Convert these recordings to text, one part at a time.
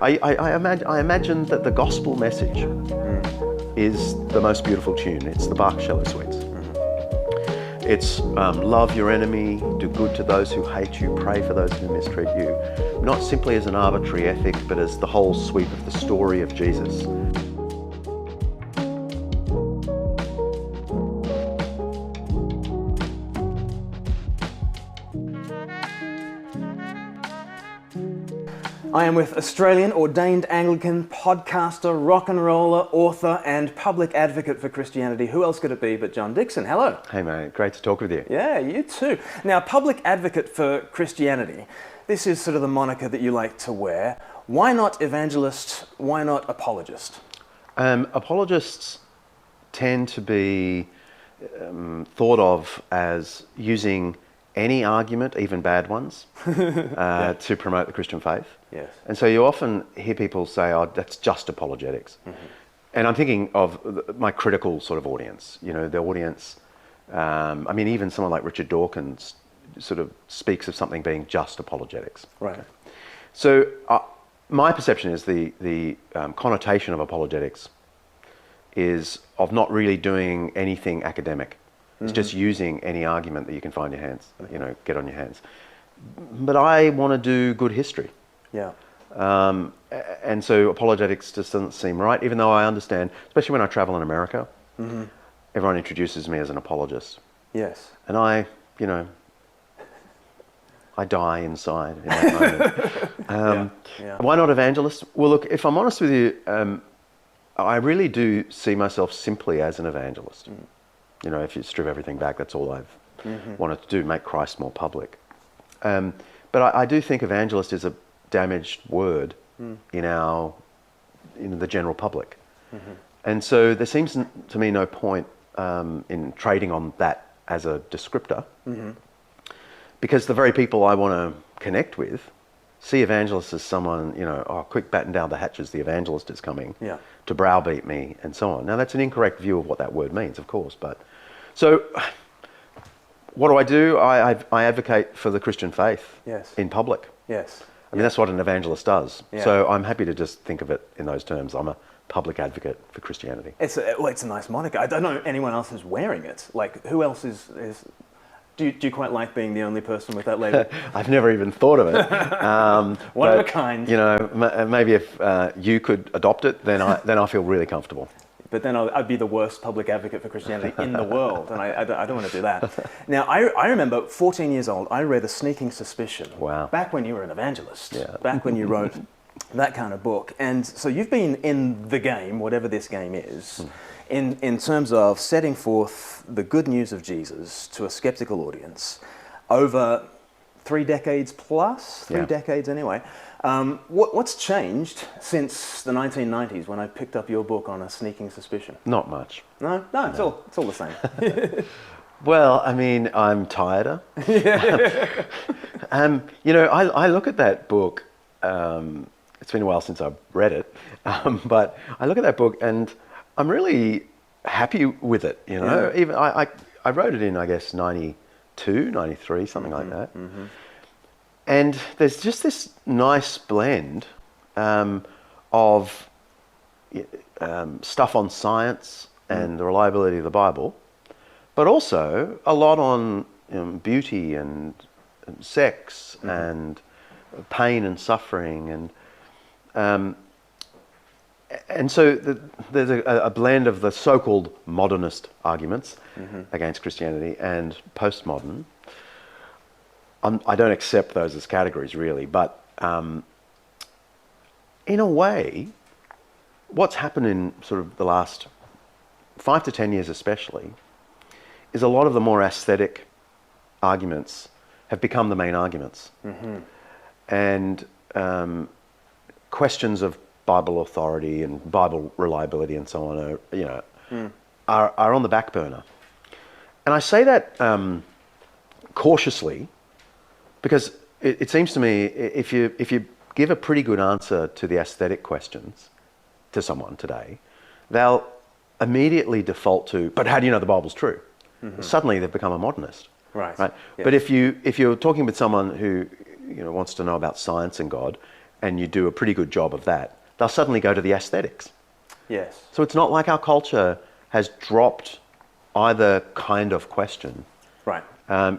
I imagine that the gospel message is the most beautiful tune. It's the Bach cello suites. It's love your enemy, do good to those who hate you, pray for those who mistreat you. Not simply as an arbitrary ethic, but as the whole sweep of the story of Jesus. I am with Australian ordained Anglican podcaster, rock and roller, author and public advocate for Christianity. Who else could it be but John Dickson? Hello. Hey mate, great to talk with you. Yeah, you too. Now, public advocate for Christianity, this is sort of the moniker that you like to wear. Why not evangelist? Why not apologist? Apologists tend to be thought of as using any argument, even bad ones, to promote the Christian faith. Yes. And so you often hear people say, oh, that's just apologetics. Mm-hmm. And I'm thinking of my critical sort of audience, you know, the audience, I mean, even someone like Richard Dawkins sort of speaks of something being just apologetics. Right. Okay. So my perception is the connotation of apologetics is of not really doing anything academic. It's just using any argument that you can find your hands, you know, get on your hands. But I want to do good history. Yeah. And so apologetics just doesn't seem right, even though I understand, especially when I travel in America, everyone introduces me as an apologist. Yes. And I, you know, I die inside in that moment. Why not evangelist? Well, look, if I'm honest with you, I really do see myself simply as an evangelist. You know, if you strip everything back, that's all I've wanted to do, make Christ more public. But I do think evangelist is a damaged word in the general public. And so there seems to me no point in trading on that as a descriptor, because the very people I want to connect with see evangelist as someone, you know, oh, quick, batten down the hatches, the evangelist is coming to browbeat me and so on. Now, that's an incorrect view of what that word means, of course, but so what do? I advocate for the Christian faith in public. Yes. I mean, that's what an evangelist does. Yeah. So I'm happy to just think of it in those terms. I'm a public advocate for Christianity. It's a nice moniker. I don't know anyone else who's wearing it. Like, who else is do you quite like being the only person with that label? I've never even thought of it. One of a kind. You know, maybe if you could adopt it, then I feel really comfortable. But then I'd be the worst public advocate for Christianity in the world, and I don't want to do that. Now, I remember 14 years old, I read A Sneaking Suspicion. Wow. Back when you were an evangelist. Yeah. Back when you wrote that kind of book. And so you've been in the game, whatever this game is, in terms of setting forth the good news of Jesus to a skeptical audience over 3 decades plus, three decades anyway. What's changed since the 1990s when I picked up your book on A Sneaking Suspicion? Not much. No, it's all the same. Well, I mean, I'm tireder. You know, I look at that book. It's been a while since I've read it, but I look at that book and I'm really happy with it. You know, even I wrote it in, I guess, 92, 93, something like that. And there's just this nice blend of stuff on science and the reliability of the Bible, but also a lot on beauty and sex and pain and suffering, and so there's a blend of the so-called modernist arguments against Christianity and postmodern. I don't accept those as categories, really, but in a way, what's happened in sort of the last 5 to 10 years especially is a lot of the more aesthetic arguments have become the main arguments. And questions of Bible authority and Bible reliability and so on are on the back burner. And I say that cautiously, because it seems to me if you give a pretty good answer to the aesthetic questions to someone today, they'll immediately default to, but how do you know the Bible's true? Suddenly they've become a modernist. Right. Yes. But if you're talking with someone who wants to know about science and God, and you do a pretty good job of that, they'll suddenly go to the aesthetics. Yes. So it's not like our culture has dropped either kind of question. Right.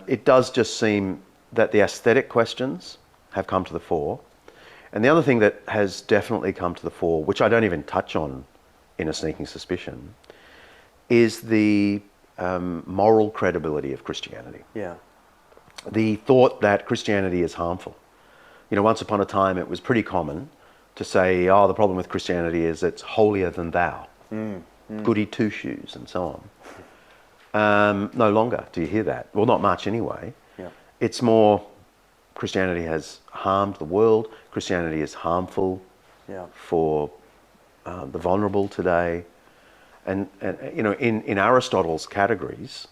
It does just seem that the aesthetic questions have come to the fore. And the other thing that has definitely come to the fore, which I don't even touch on in A Sneaking Suspicion, is the moral credibility of Christianity. Yeah. The thought that Christianity is harmful. You know, once upon a time it was pretty common to say, oh, the problem with Christianity is it's holier than thou, goody two-shoes and so on. No longer do you hear that. Well, not much anyway. Yeah. It's more Christianity has harmed the world. Christianity is harmful for the vulnerable today. And you know, in Aristotle's categories,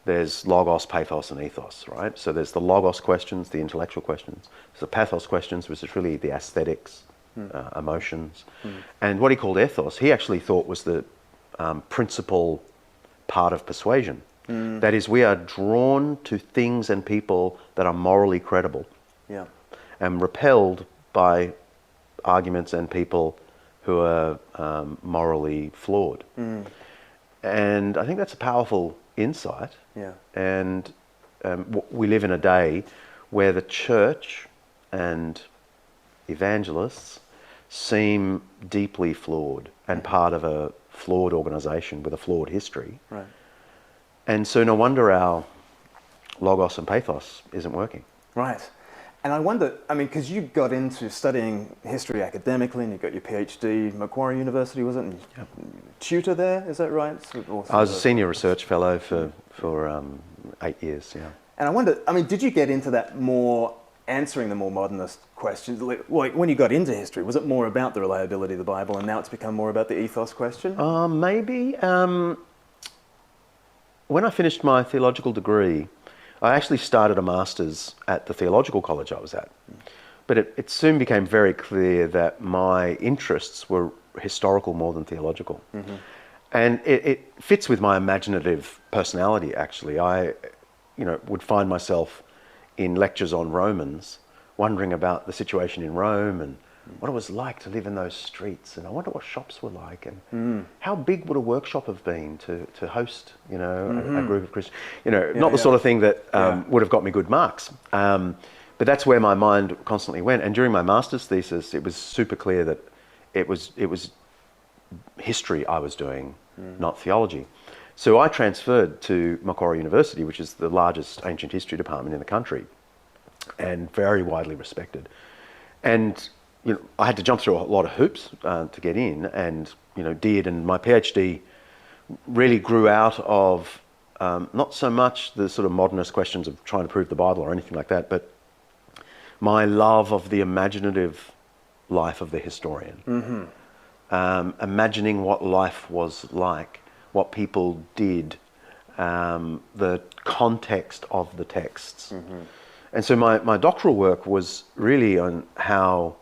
there's logos, pathos, and ethos, right? So there's the logos questions, the intellectual questions. There's the pathos questions, which is really the aesthetics, emotions. And what he called ethos, he actually thought was the principal part of persuasion. That is, we are drawn to things and people that are morally credible, and repelled by arguments and people who are morally flawed. And I think that's a powerful insight. And we live in a day where the church and evangelists seem deeply flawed and part of a flawed organisation with a flawed history. Right. And so no wonder our logos and pathos isn't working. Right. And I wonder, I mean, because you got into studying history academically and you got your PhD, Macquarie University, was it? And tutor there, is that right? I was a senior research fellow for 8 years, yeah. And I wonder, I mean, did you get into that more, answering the more modernist questions? Like when you got into history, was it more about the reliability of the Bible and now it's become more about the ethos question? Maybe. When I finished my theological degree, I actually started a master's at the theological college I was at. But it soon became very clear that my interests were historical more than theological. And it fits with my imaginative personality, actually. I would find myself in lectures on Romans, wondering about the situation in Rome and what it was like to live in those streets, and I wonder what shops were like, and how big would a workshop have been to host, a group of Christians, not the sort of thing that would have got me good marks. But that's where my mind constantly went. And during my master's thesis, it was super clear that it was history I was doing, not theology. So I transferred to Macquarie University, which is the largest ancient history department in the country, and very widely respected. And I had to jump through a lot of hoops to get in, and did. And my PhD really grew out of not so much the sort of modernist questions of trying to prove the Bible or anything like that, but my love of the imaginative life of the historian, imagining what life was like, what people did, the context of the texts. And so my doctoral work was really on how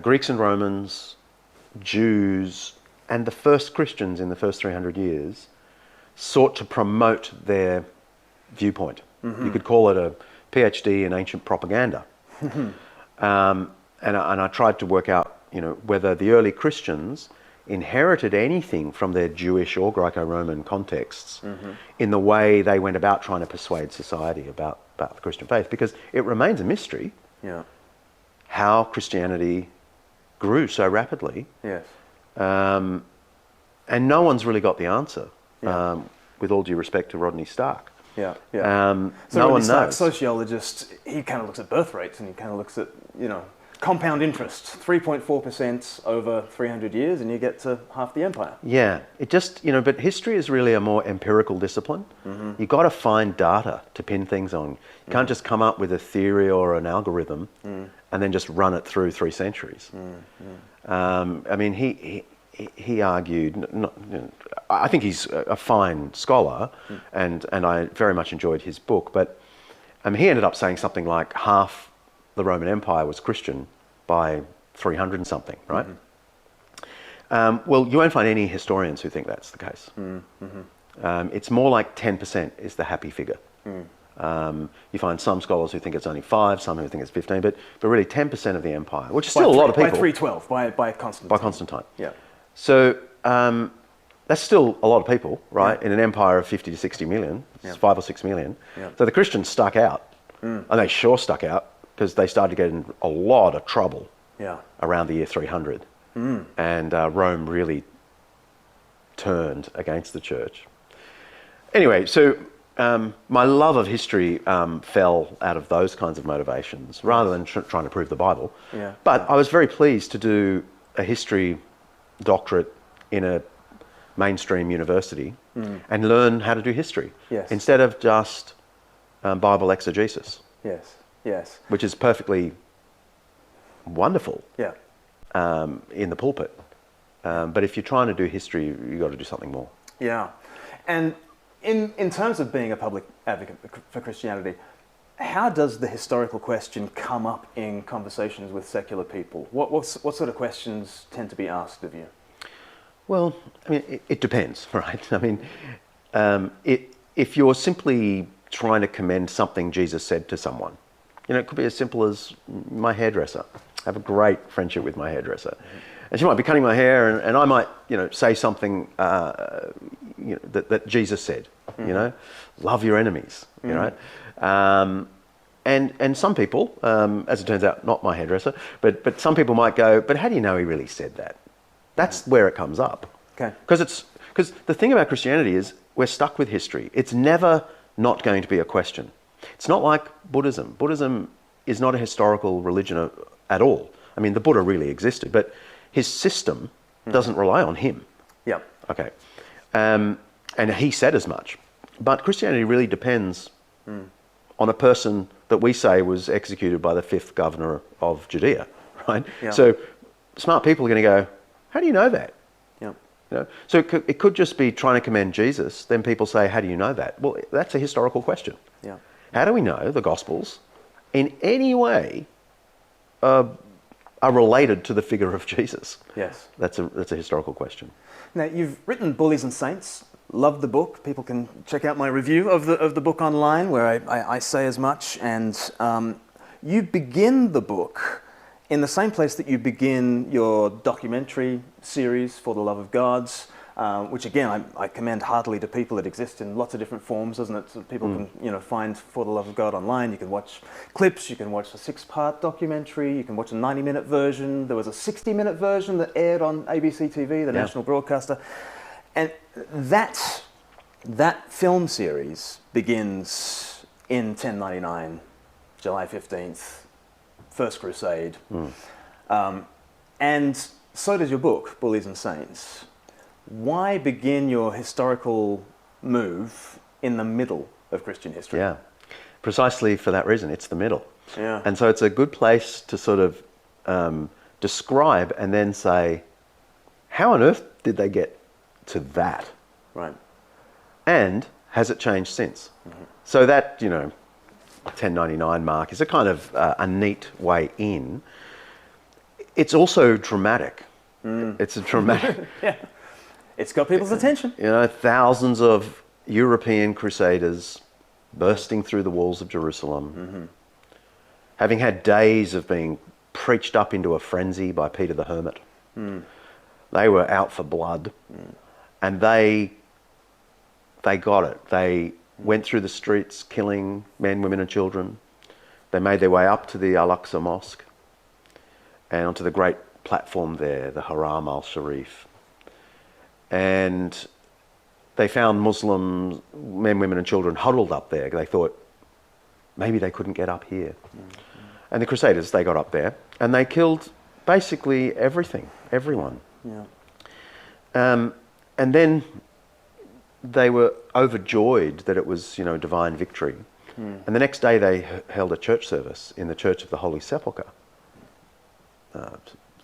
Greeks and Romans, Jews, and the first Christians in the first 300 years sought to promote their viewpoint. You could call it a PhD in ancient propaganda. And I tried to work out, whether the early Christians inherited anything from their Jewish or Greco-Roman contexts in the way they went about trying to persuade society about the Christian faith, because it remains a mystery how Christianity grew so rapidly. And no one's really got the answer, with all due respect to Rodney Stark. So no one knows. Sociologist, he kind of looks at birth rates and he kind of looks at, compound interest, 3.4% over 300 years, and you get to half the empire. Yeah, it just, but history is really a more empirical discipline. You've got to find data to pin things on. You can't just come up with a theory or an algorithm and then just run it through 3 centuries. I mean, he argued, I think he's a fine scholar, and I very much enjoyed his book, but he ended up saying something like half the Roman Empire was Christian by 300 and something, right? Well, you won't find any historians who think that's the case. It's more like 10% is the happy figure. You find some scholars who think it's only 5, some who think it's 15, but really 10% of the empire, which is still a lot of people. By 312, by Constantine. By Constantine. Yeah. So that's still a lot of people, right? In an empire of 50 to 60 million, it's 5 or 6 million. Yeah. So the Christians stuck out, and they sure stuck out because they started getting a lot of trouble around the year 300. And Rome really turned against the church. Anyway, so my love of history fell out of those kinds of motivations rather than trying to prove the Bible. Yeah. But I was very pleased to do a history doctorate in a mainstream university and learn how to do history instead of just Bible exegesis. Yes, yes. Which is perfectly wonderful in the pulpit. But if you're trying to do history, you've got to do something more. Yeah. And in terms of being a public advocate for Christianity, how does the historical question come up in conversations with secular people? What sort of questions tend to be asked of you? Well, I mean, it depends, right? I mean, if you're simply trying to commend something Jesus said to someone, it could be as simple as my hairdresser. I have a great friendship with my hairdresser. And she might be cutting my hair and I might, say something that Jesus said, love your enemies, right? And some people, as it turns out, not my hairdresser, but some people might go, but how do you know he really said that? That's where it comes up. Okay. Because the thing about Christianity is we're stuck with history. It's never not going to be a question. It's not like Buddhism. Buddhism is not a historical religion at all. I mean, the Buddha really existed, but his system doesn't rely on him. Yeah. Okay. And he said as much. But Christianity really depends on a person that we say was executed by the 5th governor of Judea, right? Yeah. So smart people are going to go, how do you know that? Yeah. So it could just be trying to commend Jesus. Then people say, how do you know that? Well, that's a historical question. Yeah. How do we know the Gospels in any way are related to the figure of Jesus? Yes. That's a historical question. Now, you've written Bullies and Saints. Love the book. People can check out my review of the book online where I say as much. And you begin the book in the same place that you begin your documentary series, For the Love of Gods, which again I commend heartily to people. It exists in lots of different forms, doesn't it? So people can find For the Love of God online. You can watch clips, you can watch a 6-part documentary, you can watch a 90-minute version. There was a 60-minute version that aired on ABC TV, the national broadcaster. And that film series begins in 1099, July 15th, First Crusade. And so does your book, Bullies and Saints. Why begin your historical move in the middle of Christian history? Yeah, precisely for that reason. It's the middle. Yeah. And so it's a good place to sort of describe and then say, how on earth did they get to that? Right. And has it changed since? So that, 1099 mark is a kind of a neat way in. It's also dramatic. It's a dramatic... Yeah. It's got people's attention. Thousands of European crusaders bursting through the walls of Jerusalem, having had days of being preached up into a frenzy by Peter the Hermit. They were out for blood, and they got it. They went through the streets killing men, women and children. They made their way up to the Al-Aqsa Mosque and onto the great platform there, the Haram al-Sharif. And they found Muslims, men, women and children huddled up there. They thought maybe they couldn't get up here. And the Crusaders, they got up there and they killed basically everyone. Yeah. And then they were overjoyed that it was, divine victory. And the next day they held a church service in the Church of the Holy Sepulchre,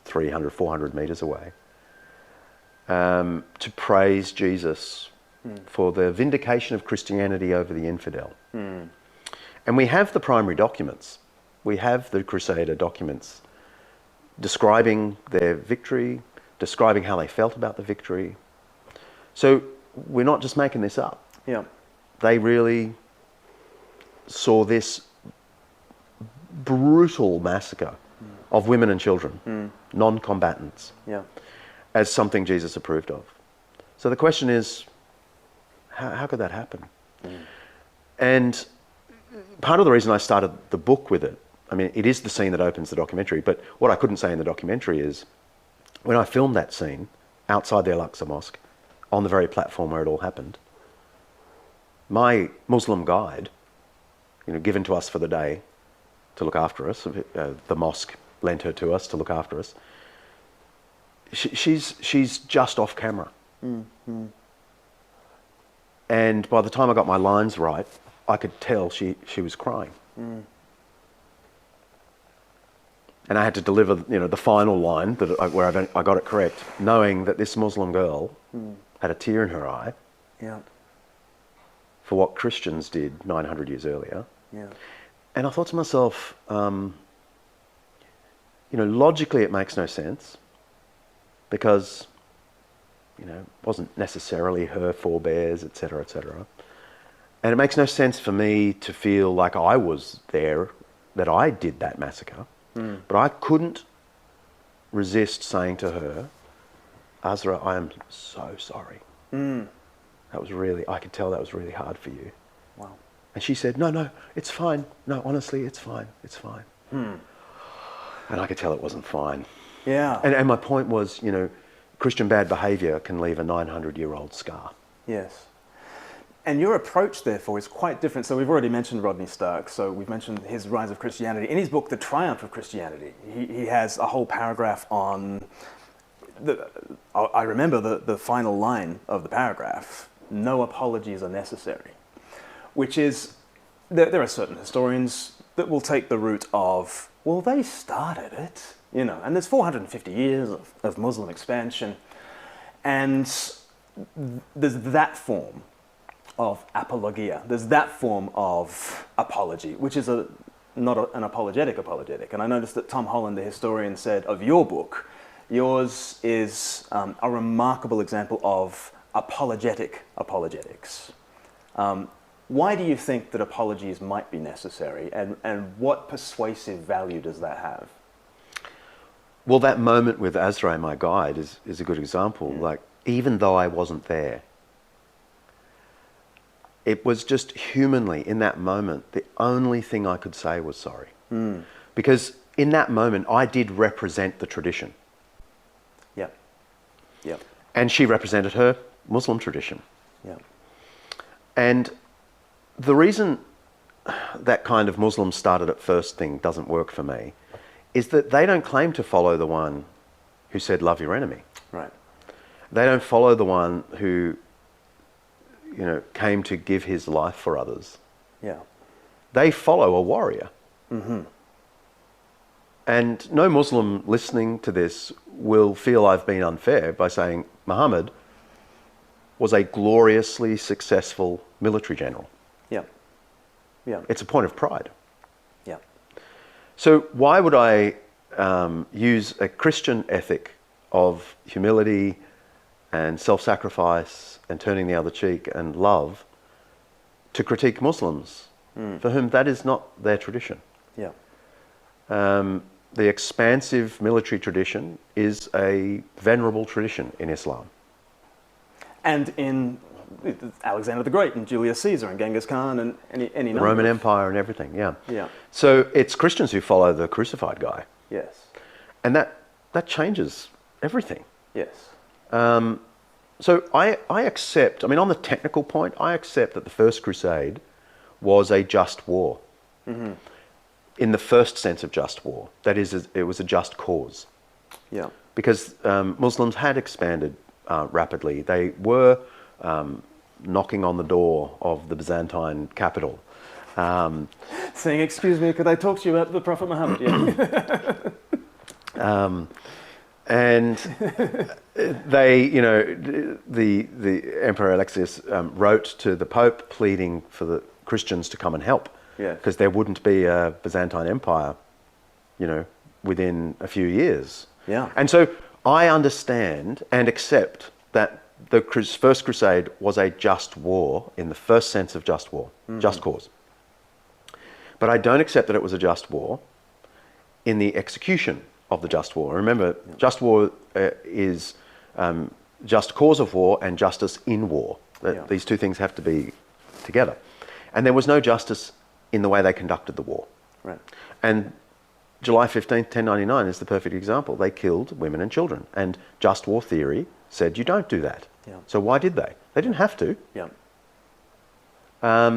300, 400 metres away, to praise Jesus for the vindication of Christianity over the infidel. And we have the primary documents. We have the Crusader documents describing their victory, describing how they felt about the victory. So we're not just making this up. Yeah. They really saw this brutal massacre of women and children, non-combatants, as something Jesus approved of. So the question is, how could that happen? And part of the reason I started the book with it, I mean, it is the scene that opens the documentary, but what I couldn't say in the documentary is, when I filmed that scene outside the Al-Aqsa Mosque, on the very platform where it all happened, my Muslim guide, given to us for the day to look after us, the mosque lent her to us to look after us, she's just off camera. And by the time I got my lines right, I could tell she was crying. And I had to deliver, the final line where I got it correct, knowing that this Muslim girl had a tear in her eye for what Christians did 900 years earlier. And I thought to myself, logically it makes no sense, because, it wasn't necessarily her forebears, etc., etc. And it makes no sense for me to feel like I was there, that I did that massacre. But I couldn't resist saying to her, Azra, I am so sorry. That was really, I could tell that was really hard for you. Wow. And she said, no, it's fine. No, honestly, it's fine. It's fine. And I could tell it wasn't fine. Yeah. And my point was, Christian bad behaviour can leave a 900-year-old scar. Yes. And your approach, therefore, is quite different. So we've already mentioned Rodney Stark, so we've mentioned his rise of Christianity. In his book, The Triumph of Christianity, he has a whole paragraph on, I remember the final line of the paragraph, no apologies are necessary, which is, there are certain historians that will take the route of, well, they started it, and there's 450 years of Muslim expansion, and there's that form of apologia. There's that form of apology, which is not an apologetic. And I noticed that Tom Holland, the historian, said of your book, yours is a remarkable example of apologetic apologetics. Why do you think that apologies might be necessary, and what persuasive value does that have? Well, that moment with Azra, my guide, is a good example. Like, even though I wasn't there, it was just humanly, in that moment, the only thing I could say was sorry. Because in that moment, I did represent the tradition. Yeah. And she represented her Muslim tradition. Yeah. And the reason that kind of Muslim started at first thing doesn't work for me is that they don't claim to follow the one who said, love your enemy. Right. They don't follow the one who, came to give his life for others. Yeah. They follow a warrior. And no Muslim listening to this will feel I've been unfair by saying Muhammad was a gloriously successful military general. Yeah. It's a point of pride. Yeah. So why would I use a Christian ethic of humility and self-sacrifice and turning the other cheek and love to critique Muslims for whom that is not their tradition? Yeah. The expansive military tradition is a venerable tradition in Islam. And in Alexander the Great and Julius Caesar and Genghis Khan and any The Roman Empire and everything, yeah. Yeah. So it's Christians who follow the crucified guy. Yes. And that changes everything. Yes. So I accept, on the technical point, I accept that the First Crusade was a just war. In the first sense of just war. That is, it was a just cause. Yeah. Because Muslims had expanded rapidly. They were knocking on the door of the Byzantine capital. Saying, excuse me, could I talk to you about the Prophet Muhammad? Yeah. And they, the Emperor Alexius wrote to the Pope pleading for the Christians to come and help. Yeah. Because there wouldn't be a Byzantine Empire, within a few years. Yeah. And so I understand and accept that the First Crusade was a just war in the first sense of just war, just cause. But I don't accept that it was a just war in the execution of the just war. Remember, just war is just cause of war and justice in war. These two things have to be together. And there was no justice in the way they conducted the war. Right. And July 15th, 1099 is the perfect example. They killed women and children. And just war theory said you don't do that. Yeah. So why did they? They didn't have to. Yeah.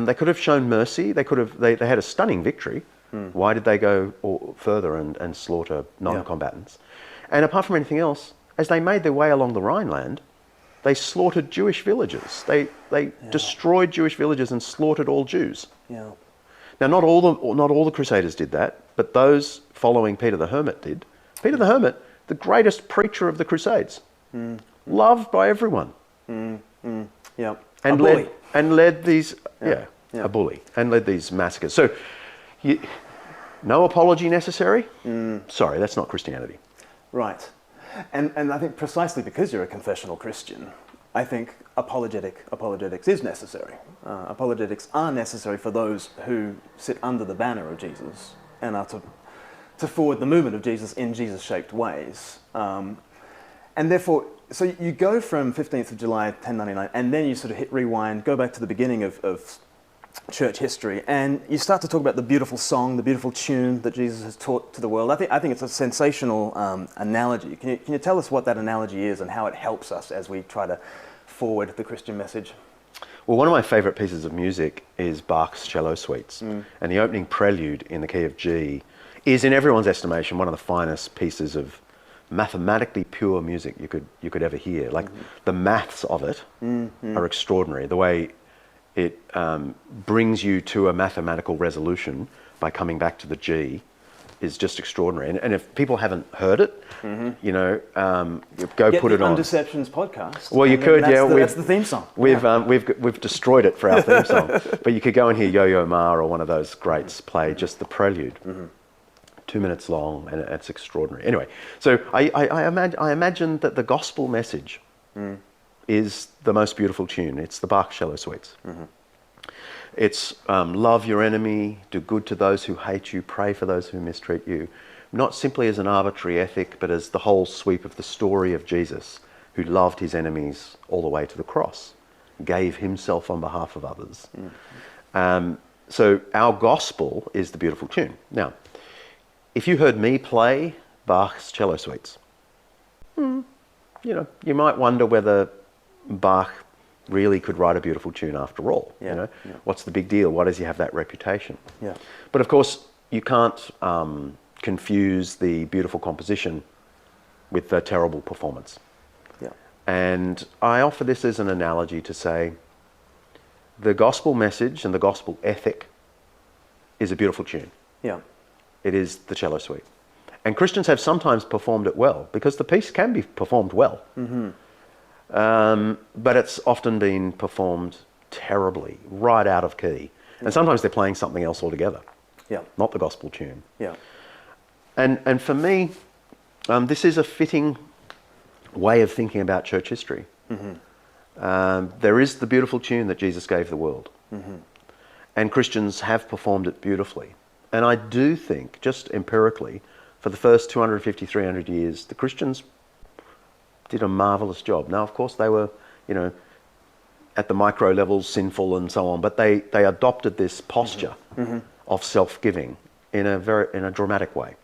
They could have shown mercy. They had a stunning victory. Why did they go further and slaughter non-combatants? And apart from anything else, as they made their way along the Rhineland, they slaughtered Jewish villages. They destroyed Jewish villages and slaughtered all Jews. Yeah. Now, not all the Crusaders did that, but those following Peter the Hermit did. Peter the Hermit, the greatest preacher of the Crusades, loved by everyone. Yeah. And led these a bully, and led these massacres. So, no apology necessary? Sorry, that's not Christianity. Right. And I think precisely because you're a confessional Christian, I think apologetics is necessary. Apologetics are necessary for those who sit under the banner of Jesus and are to forward the movement of Jesus in Jesus-shaped ways. And therefore, so you go from 15th of July, 1099, and then you sort of hit rewind, go back to the beginning of church history, and you start to talk about the beautiful song, the beautiful tune that Jesus has taught to the world. I think it's a sensational analogy. Can you tell us what that analogy is and how it helps us as we try to forward the Christian message? Well, one of my favourite pieces of music is Bach's cello suites, and the opening prelude in the key of G is, in everyone's estimation, one of the finest pieces of mathematically pure music you could ever hear. Like the maths of it are extraordinary. The way it brings you to a mathematical resolution by coming back to the G is just extraordinary. And if people haven't heard it, go put it on. Undeceptions podcast. Well, you could, that's the theme song. We've destroyed it for our theme song, but you could go and hear Yo-Yo Ma or one of those greats play just the prelude. 2 minutes long, and it's extraordinary. Anyway, so I imagine that the gospel message is the most beautiful tune. It's the Bach cello suites. It's love your enemy, do good to those who hate you, pray for those who mistreat you. Not simply as an arbitrary ethic, but as the whole sweep of the story of Jesus, who loved his enemies all the way to the cross, gave himself on behalf of others. So our gospel is the beautiful tune. Now, if you heard me play Bach's cello suites, you might wonder whether Bach really could write a beautiful tune after all. What's the big deal? Why does he have that reputation? But of course, you can't confuse the beautiful composition with the terrible performance. And I offer this as an analogy to say the gospel message and the gospel ethic is a beautiful tune. It is the cello suite. And Christians have sometimes performed it well, because the piece can be performed well. But it's often been performed terribly, right out of key. And sometimes they're playing something else altogether, not the gospel tune. And for me, this is a fitting way of thinking about church history. There is the beautiful tune that Jesus gave the world. And Christians have performed it beautifully. And I do think, just empirically, for the first 250, 300 years, the Christians did a marvellous job. Now, of course, they were, at the micro level, sinful and so on, but they adopted this posture of self-giving in a dramatic way.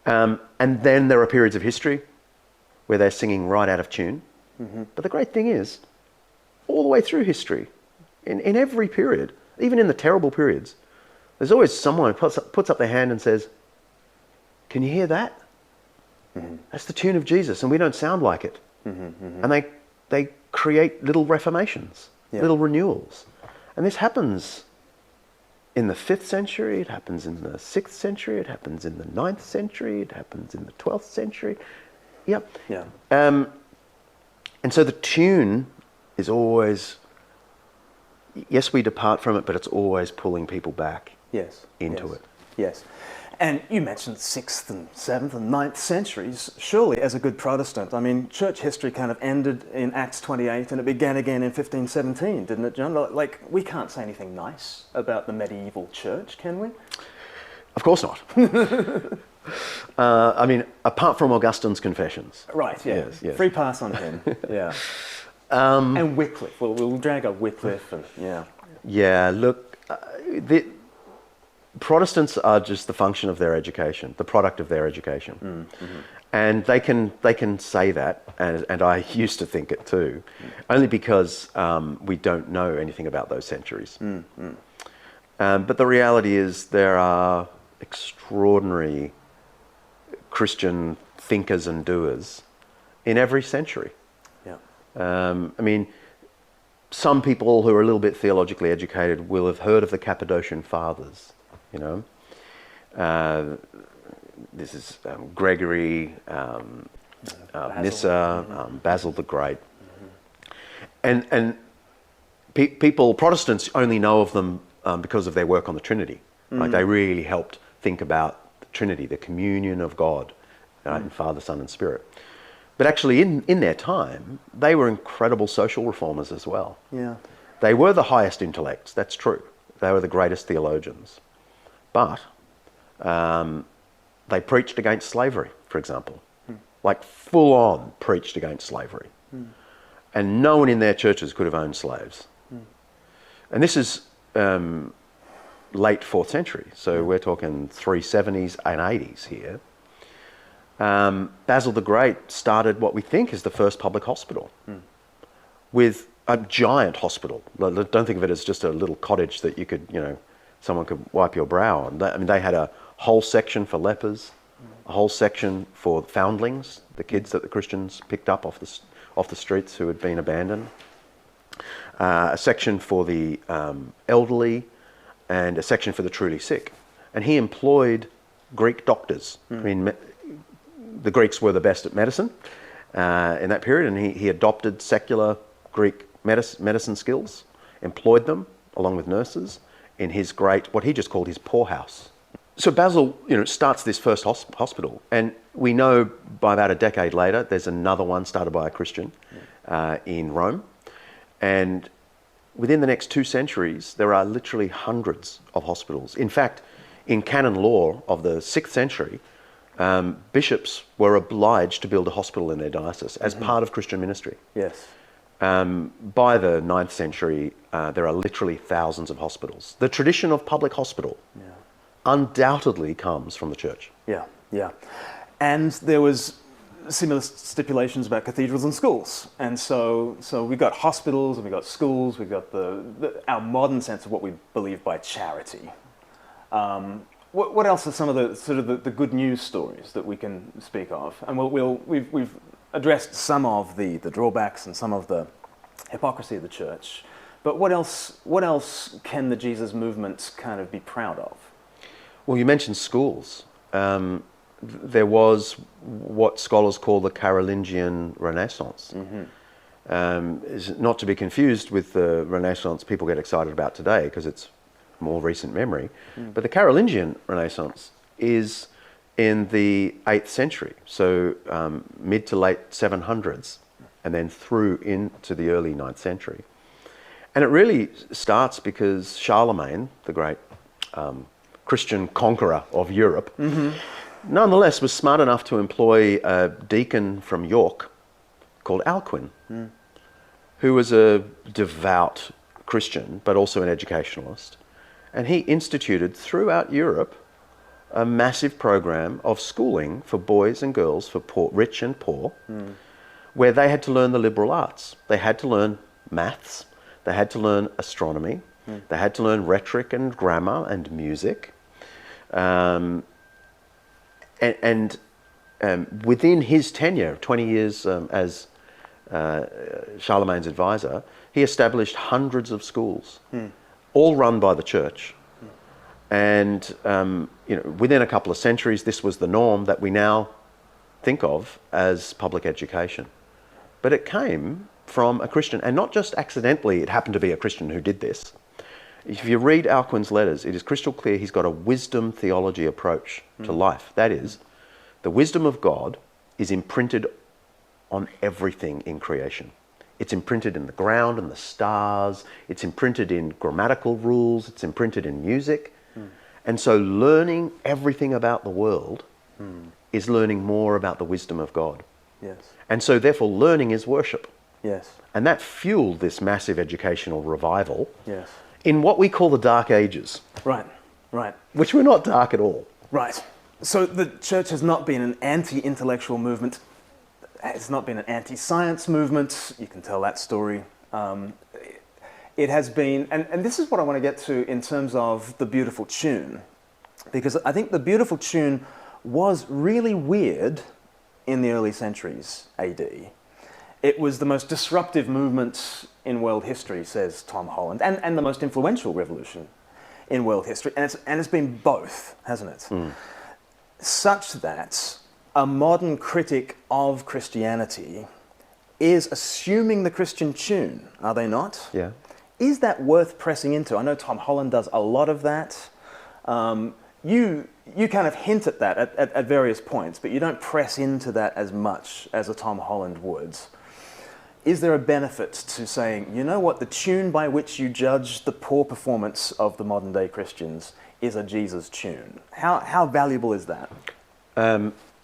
And then there are periods of history where they're singing right out of tune. But the great thing is, all the way through history, in every period, even in the terrible periods, there's always someone who puts up their hand and says, "Can you hear that? That's the tune of Jesus, and we don't sound like it." And they create little reformations, little renewals. And this happens in the 5th century, it happens in the 6th century, it happens in the 9th century, it happens in the 12th century. And so the tune is always, yes, we depart from it, but it's always pulling people back into it. And you mentioned 6th and 7th and 9th centuries. Surely, as a good Protestant, I mean, church history kind of ended in Acts 28 and it began again in 1517, didn't it, John? Like, we can't say anything nice about the medieval church, can we? Of course not. I mean, apart from Augustine's Confessions. Right, yeah. Yes. Free pass on him, yeah. And Wycliffe. We'll drag up Wycliffe and, yeah. Yeah, look, the Protestants are just the function of their education, the product of their education. And they can say that, and I used to think it too, only because we don't know anything about those centuries. But the reality is there are extraordinary Christian thinkers and doers in every century. Yeah. I mean, some people who are a little bit theologically educated will have heard of the Cappadocian Fathers, you know. This is Gregory, Nyssa, Basil the Great. And people, Protestants only know of them because of their work on the Trinity. Right? They really helped think about the Trinity, the communion of God, in Father, Son and Spirit. But actually in their time, they were incredible social reformers as well. Yeah. They were the highest intellects, that's true. They were the greatest theologians. But they preached against slavery, for example. Like full on preached against slavery. And no one in their churches could have owned slaves. And this is late 4th century, so we're talking 370s and 80s here. Basil the Great started what we think is the first public hospital with a giant hospital. Don't think of it as just a little cottage that you could, you know, someone could wipe your brow on. I mean, they had a whole section for lepers, a whole section for foundlings, the kids that the Christians picked up off the streets who had been abandoned, a section for the elderly, and a section for the truly sick. And he employed Greek doctors. I mean, the Greeks were the best at medicine in that period, and he adopted secular Greek medicine skills, employed them along with nurses in his great, what he just called his poorhouse. So Basil, you know, starts this first hospital, and we know by about a decade later there's another one started by a Christian in Rome, and within the next 2 centuries there are literally hundreds of hospitals. In fact, in canon law of the 6th century, bishops were obliged to build a hospital in their diocese as part of Christian ministry. Yes. By the 9th century, there are literally thousands of hospitals. The tradition of public hospital undoubtedly comes from the church. Yeah, yeah. And there was similar stipulations about cathedrals and schools. And so we've got hospitals and we've got schools, we've got our modern sense of what we believe by charity. What else are some of the sort of the good news stories that we can speak of? And we've addressed some of the drawbacks and some of the hypocrisy of the church. But what else can the Jesus movement kind of be proud of? Well, you mentioned schools. There was what scholars call the Carolingian Renaissance. Is not to be confused with the Renaissance people get excited about today because it's more recent memory. But the Carolingian Renaissance is in the 8th century, so mid to late 700s, and then through into the early 9th century. And it really starts because Charlemagne, the great Christian conqueror of Europe, nonetheless was smart enough to employ a deacon from York called Alcuin, who was a devout Christian, but also an educationalist. And he instituted throughout Europe a massive program of schooling for boys and girls, for rich and poor, where they had to learn the liberal arts. They had to learn maths, they had to learn astronomy, they had to learn rhetoric and grammar and music. And within his tenure, 20 years as Charlemagne's advisor, he established hundreds of schools, all run by the church. And within a couple of centuries, this was the norm that we now think of as public education. But it came from a Christian, and not just accidentally, it happened to be a Christian who did this. if you read Alcuin's letters, it is crystal clear he's got a wisdom theology approach to life. That is, the wisdom of God is imprinted on everything in creation. It's imprinted in the ground and the stars. It's imprinted in grammatical rules. It's imprinted in music. And so learning everything about the world is learning more about the wisdom of God. Yes. And so therefore learning is worship. Yes. And that fueled this massive educational revival Yes. in what we call the Dark Ages. Right. Right. Which were not dark at all. Right. So the church has not been an anti-intellectual movement. It's not been an anti-science movement. You can tell that story. It has been, and this is what I want to get to in terms of the beautiful tune, because I think the beautiful tune was really weird in the early centuries AD. It was the most disruptive movement in world history, says Tom Holland, and the most influential revolution in world history, and it's been both, hasn't it? Such that a modern critic of Christianity is assuming the Christian tune, are they not? Yeah. Is that worth pressing into? I know Tom Holland does a lot of that. You kind of hint at that at various points, but you don't press into that as much as a Tom Holland would. Is there a benefit to saying, you know what, the tune by which you judge the poor performance of the modern day Christians is a Jesus tune? How valuable is that?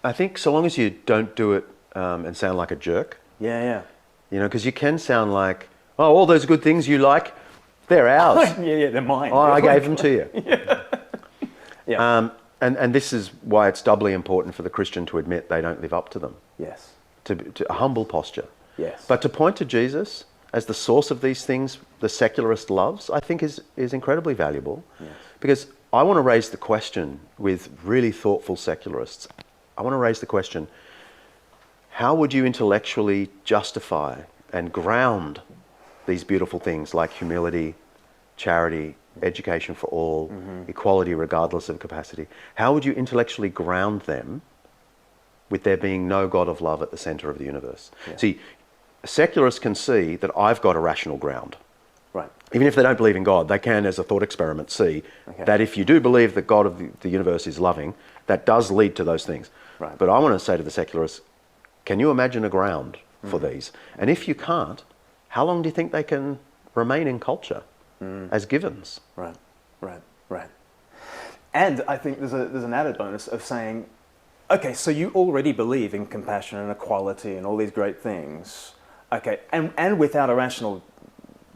I think so long as you don't do it and sound like a jerk. Yeah. You know, because you can sound like, oh, all those good things you like, they're ours. yeah, they're mine. Oh, I gave them to you. Yeah. And this is why it's doubly important for the Christian to admit they don't live up to them. Yes. To a humble posture. Yes. But to point to Jesus as the source of these things the secularist loves, I think is incredibly valuable. Yes. Because I want to raise the question with really thoughtful secularists. I want to raise the question, how would you intellectually justify and ground these beautiful things like humility, charity, education for all, equality regardless of capacity? How would you intellectually ground them with there being no God of love at the center of the universe? Yeah. See, secularists can see that I've got a rational ground. Right. Even if they don't believe in God, they can, as a thought experiment, see that if you do believe that God of the universe is loving, that does lead to those things. Right. But I want to say to the secularists, can you imagine a ground for these? And if you can't, how long do you think they can remain in culture as givens? Right. And I think there's an added bonus of saying, okay, so you already believe in compassion and equality and all these great things, okay, and without a rational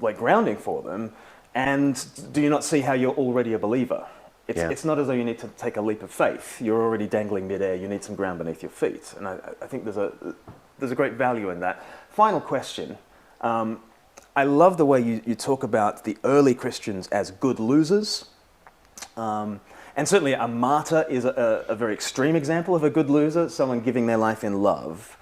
grounding for them, and do you not see how you're already a believer? It's not as though you need to take a leap of faith. You're already dangling midair. You need some ground beneath your feet, and I think there's a great value in that. Final question. I love the way you talk about the early Christians as good losers. And certainly a martyr is a very extreme example of a good loser, someone giving their life in love.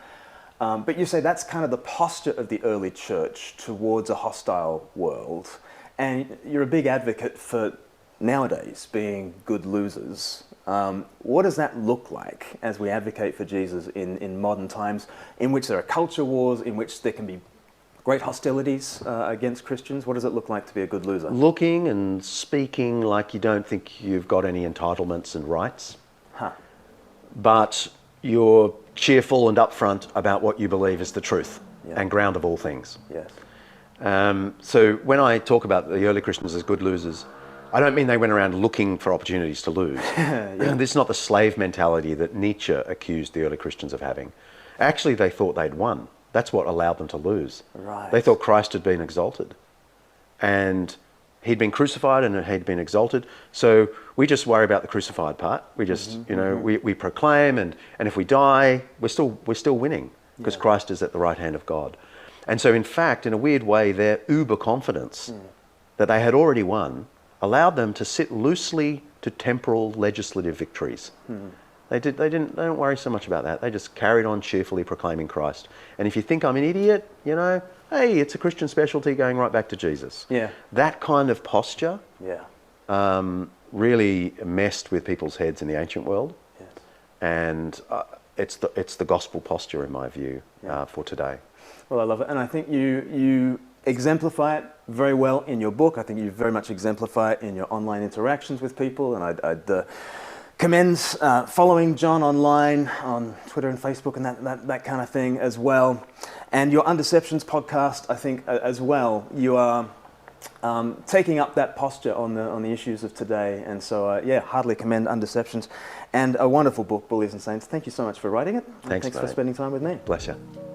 But you say that's kind of the posture of the early church towards a hostile world. And you're a big advocate for nowadays being good losers. What does that look like as we advocate for Jesus in modern times, in which there are culture wars, in which there can be great hostilities against Christians? What does it look like to be a good loser? Looking and speaking like you don't think you've got any entitlements and rights, but you're cheerful and upfront about what you believe is the truth and ground of all things. Yes. So when I talk about the early Christians as good losers, I don't mean they went around looking for opportunities to lose. This is not the slave mentality that Nietzsche accused the early Christians of having. Actually, they thought they'd won. That's what allowed them to lose. Right. They thought Christ had been exalted. And he'd been crucified and he'd been exalted. So we just worry about the crucified part. We just, we proclaim, and if we die, we're still winning because Christ is at the right hand of God. And so in fact, in a weird way, their uber confidence that they had already won allowed them to sit loosely to temporal legislative victories. They don't worry so much about that. They just carried on cheerfully proclaiming Christ. And if you think I'm an idiot, hey, it's a Christian specialty going right back to Jesus. Yeah. That kind of posture really messed with people's heads in the ancient world. Yes. And it's the gospel posture, in my view, for today. Well, I love it. And I think you exemplify it very well in your book. I think you very much exemplify it in your online interactions with people, and I'd commend following John online on Twitter and Facebook and that kind of thing as well. And your Undeceptions podcast, I think, as well, you are taking up that posture on the issues of today. And so, heartily commend Undeceptions. And a wonderful book, Bullies and Saints. Thank you so much for writing it. Thanks for spending time with me. Bless you.